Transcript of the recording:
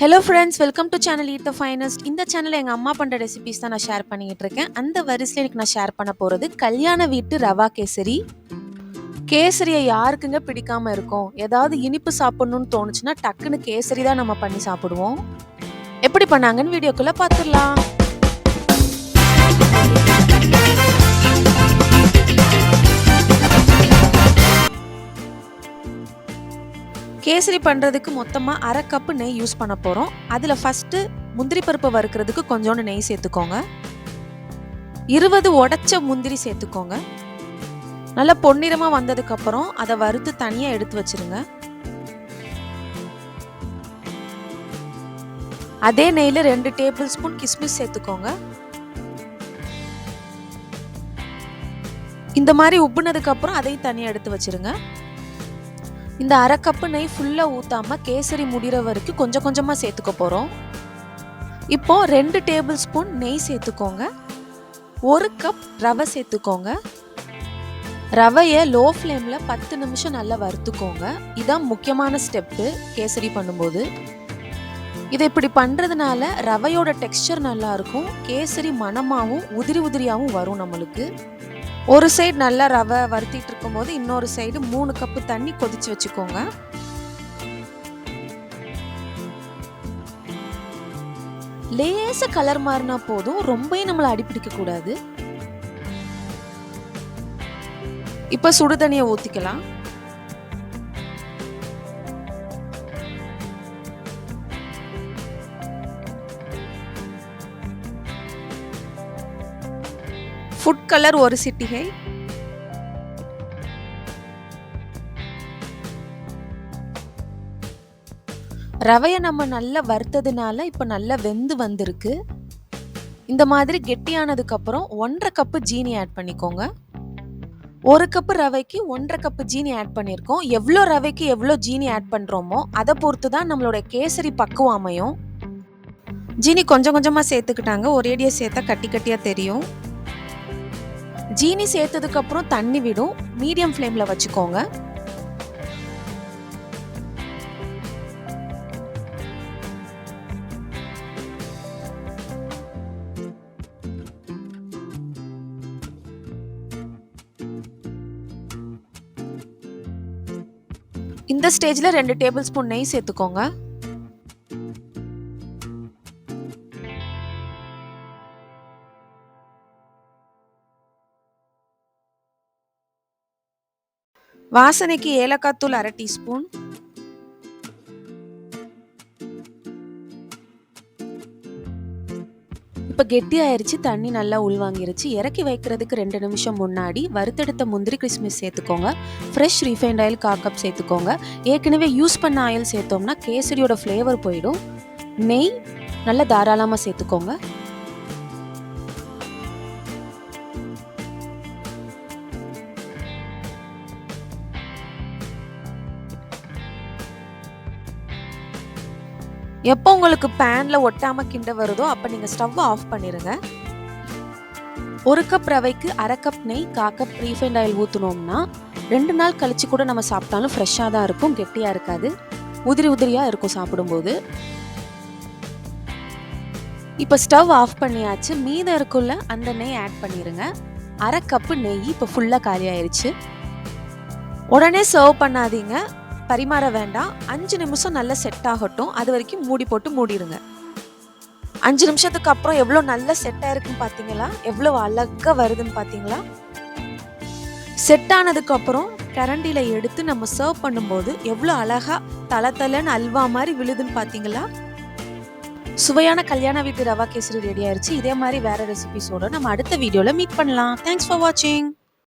Hello friends, welcome to channel eat the finest. இந்த சேனலில் எங்கள் அம்மா பண்ணுற ரெசிபிஸ் தான் நான் ஷேர் பண்ணிக்கிட்டு இருக்கேன். அந்த வரிசையில் எனக்கு நான் ஷேர் பண்ண போகிறது கல்யாண வீட்டு ரவா கேசரி. கேசரியை யாருக்குங்க பிடிக்காமல் இருக்கும்? ஏதாவது இனிப்பு சாப்பிட்ணுன்னு தோணுச்சுன்னா டக்குன்னு கேசரி தான் நம்ம பண்ணி சாப்பிடுவோம். எப்படி பண்ணாங்கன்னு வீடியோக்குள்ளே பார்த்துடலாம். கேசரி பண்ணுறதுக்கு மொத்தமாக அரை கப்பு நெய் யூஸ் பண்ண போகிறோம். அதில் ஃபஸ்ட்டு முந்திரி பருப்பு வறுக்கிறதுக்கு கொஞ்சோண்டு நெய் சேர்த்துக்கோங்க. 20 உடைச்ச முந்திரி சேர்த்துக்கோங்க. நல்லா பொன்னிறமாக வந்ததுக்கப்புறம் அதை வறுத்து தனியாக எடுத்து வச்சிருங்க. அதே நெய்யில் 2 டேபிள் ஸ்பூன் கிஸ்மிஸ் சேர்த்துக்கோங்க. இந்த மாதிரி உப்புனதுக்கப்புறம் அதையும் தனியாக எடுத்து வச்சிருங்க. இந்த அரை கப்பு நெய் ஃபுல்லாக ஊற்றாமல் கேசரி முடிகிற வரைக்கும் கொஞ்சம் கொஞ்சமாக சேர்த்துக்க போகிறோம். இப்போது 2 டேபிள் ஸ்பூன் நெய் சேர்த்துக்கோங்க. 1 கப் ரவை சேர்த்துக்கோங்க. ரவையை லோ ஃப்ளேமில் 10 நிமிஷம் நல்லா வறுத்துக்கோங்க. இதுதான் முக்கியமான ஸ்டெப்பு கேசரி பண்ணும்போது. இதை இப்படி பண்ணுறதுனால ரவையோட டெக்ஸ்சர் நல்லாயிருக்கும். கேசரி மணமாகவும் உதிரி உதிரியாகவும் வரும் நம்மளுக்கு. ஒரு சைடு நல்லா ரவை வறுத்திட்டு இருக்கும்போது இன்னொரு சைடு 3 கப்பு தண்ணி கொதிச்சு வச்சுக்கோங்க. லேசா கலர் மாறினா போதும், ரொம்பவும் நம்மளை அடிப்பிடிக்க கூடாது. இப்ப சுடு தண்ணியை ஊத்திக்கலாம். ஃபுட் கலர் 1 சிட்டிகை, ரவையை நம்ம நல்லா வறுத்ததுனால இப்போ நல்லா வெந்து வந்திருக்கு. இந்த மாதிரி கெட்டியானதுக்கு அப்புறம் 1.5 கப்பு ஜீனி ஆட் பண்ணிக்கோங்க. 1 கப்பு ரவைக்கு 1.5 கப்பு ஜீனி ஆட் பண்ணியிருக்கோம். எவ்வளோ ரவைக்கு எவ்வளோ ஜீனி ஆட் பண்ணுறோமோ அதை பொறுத்து தான் நம்மளோட கேசரி பக்குவம் அமையும். ஜீனி கொஞ்சம் கொஞ்சமாக சேர்த்துக்கிட்டாங்க. ஒரேடியாக சேர்த்தா கட்டி கட்டியாக தெரியும். ஜீனி சேர்த்ததுக்கு அப்புறம் தண்ணி விடும். மீடியம் ஃப்ளேம்ல வச்சுக்கோங்க. இந்த ஸ்டேஜ்ல 2 டேபிள் ஸ்பூன் நெய் சேர்த்துக்கோங்க. வாசனைக்கு ஏலக்காய் தூள் 1/2 டீஸ்பூன். இப்போ கெட்டியாயிருச்சு, தண்ணி நல்லா உள்வாங்கிருச்சு. இறக்கி வைக்கிறதுக்கு 2 நிமிஷம் முன்னாடி வறுத்தெடுத்த முந்திரி கிறிஸ்மிஸ் சேர்த்துக்கோங்க. ஃப்ரெஷ் ரீஃபைண்ட் ஆயில் 1/4 கப் சேர்த்துக்கோங்க. ஏற்கனவே யூஸ் பண்ண ஆயில் சேர்த்தோம்னா கேசரியோட ஃப்ளேவர் போயிடும். நெய் நல்லா தாராளமாக சேர்த்துக்கோங்க. எப்போ உங்களுக்கு பேன்ல ஒட்டாம கிண்ட வருதோ அப்போ நீங்கள் ஸ்டவ் ஆஃப் பண்ணிடுங்க. 1 கப் ரவைக்கு 1/2 கப் நெய் 1/4 கப் ரீஃபைண்ட் ஆயில் ஊற்றினோம்னா 2 நாள் கழிச்சு கூட நம்ம சாப்பிட்டாலும் ஃப்ரெஷ்ஷாக தான் இருக்கும், கெட்டியாக இருக்காது, உதிரி உதிரியாக இருக்கும் சாப்பிடும்போது. இப்போ ஸ்டவ் ஆஃப் பண்ணியாச்சு. மீதம் இருக்குள்ள அந்த நெய் ஆட் பண்ணிடுங்க. 1/2 கப்பு நெய் இப்போ ஃபுல்லாக காலி ஆயிடுச்சு. உடனே சர்வ் பண்ணாதீங்க, பரிமாற வேண்டாம். 5 நிமிஷம் நல்லா செட் ஆகட்டும். அது வரைக்கும் மூடி போட்டு மூடிடுங்க. 5 நிமிஷத்துக்கு அப்புறம் எவ்வளோ நல்லா செட் ஆயிருக்குன்னு பார்த்தீங்களா? எவ்வளோ அழகாக வருதுன்னு பார்த்தீங்களா? செட் ஆனதுக்கு அப்புறம் கரண்டியில் எடுத்து நம்ம சர்வ் பண்ணும்போது எவ்வளோ அழகா தலன்னு அல்வா மாதிரி விழுதுன்னு பார்த்தீங்களா? சுவையான கல்யாண வீட்டு ரவா கேசரி ரெடி ஆயிடுச்சு. இதே மாதிரி வேற ரெசிபிஸோட நம்ம அடுத்த வீடியோவில் மீட் பண்ணலாம். தேங்க்ஸ் ஃபார் வாட்சிங்.